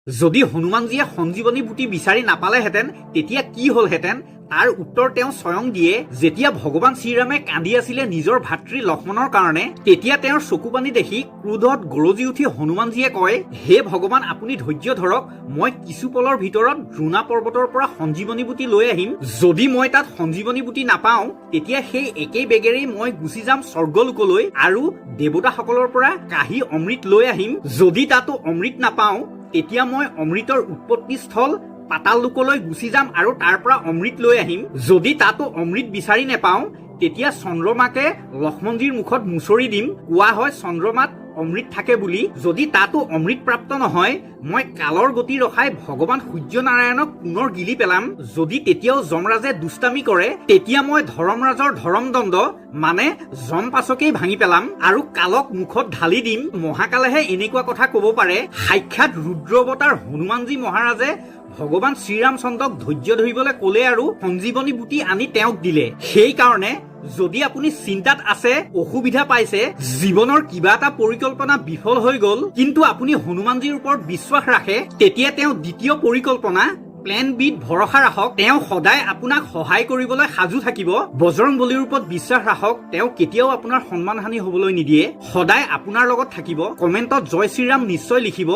যদি হনুমানজীয়ে সঞ্জীৱনী বুটি বিচাৰি নাপালেহেঁতেন তেতিয়া কি হলহেঁতেন তাৰ উত্তৰ তেওঁ স্বয়ং দিয়ে। যেতিয়া ভগৱান শ্ৰীৰামে কান্দি আছিলে নিজৰ ভাতৃ লক্ষ্মণৰ কাৰণে, তেতিয়া তেওঁৰ চকুপানী দেখি ক্ৰোধত গৰজি উঠি হনুমানজীয়ে কয়, হে ভগৱান, আপুনি ধৈৰ্য ধৰক, মই কিছু পলৰ ভিতৰত দ্ৰোণা পৰ্বতৰ পৰা সঞ্জীৱনী বুটি লৈ আহিম। যদি মই তাত সঞ্জীৱনী বুটি নাপাওঁ তেতিয়া সেই একেই বেগেৰেই মই গুচি যাম স্বৰ্গলোকলৈ আৰু দেৱতাসকলৰ পৰা কাহি অমৃত লৈ আহিম। যদি তাতো অমৃত নাপাওঁ তেতিয়া মই অমৃতৰ উৎপত্তি স্থল পাতাল লোকলৈ গুচি যাম আৰু তাৰ পৰা অমৃত লৈ আহিম। যদি তাতো অমৃত বিচাৰি নেপাওঁ তেতিয়া চন্দ্ৰমাকে লক্ষ্মণজীৰ মুখত মুচৰি দিম। কোৱা হয় চন্দ্ৰমাত অমৃত থাকে বুলি। যদি তাতো অমৃত প্ৰাপ্ত নহয় মই কালৰ গতি ৰখাই ভগৱান সূৰ্যনাৰায়ণক পুনৰ গিলি পেলাম। যদি তেতিয়াও যমৰাজে দুষ্টামি কৰে তেতিয়া মই ধৰমৰাজৰ ধৰমদণ্ড মানে যমপাছকেই ভাঙি পেলাম আৰু কালক মুখত ঢালি দিম। মহাকালেহে এনেকুৱা কথা কব পাৰে। সাক্ষাৎ ৰুদ্ৰৱতাৰ হনুমানজী মহাৰাজে ভগৱান শ্ৰীৰামচন্দ্ৰক ধৈৰ্য ধৰিবলৈ কলে আৰু সঞ্জীৱনী বুটি আনি তেওঁক দিলে। সেইকাৰণে যদি আপুনি চিন্তাত আছে, অসুবিধা পাইছে, জীৱনৰ কিবা এটা পৰিকল্পনা বিফল হৈ গল, কিন্তু আপুনি হনুমানজীৰ ওপৰত বিশ্বাস ৰাখে, তেতিয়া তেওঁ দ্বিতীয় পৰিকল্পনা প্লেন বিত ভৰসা ৰাখক। তেওঁ সদায় আপোনাক সহায় কৰিবলৈ সাজু থাকিব। বজৰংবলীৰ ওপৰত বিশ্বাস ৰাখক, তেওঁ কেতিয়াও আপোনাৰ সন্মানহানি হবলৈ নিদিয়ে, সদায় আপোনাৰ লগত থাকিব। কমেণ্টত জয় শ্ৰীৰাম নিশ্চয় লিখিব।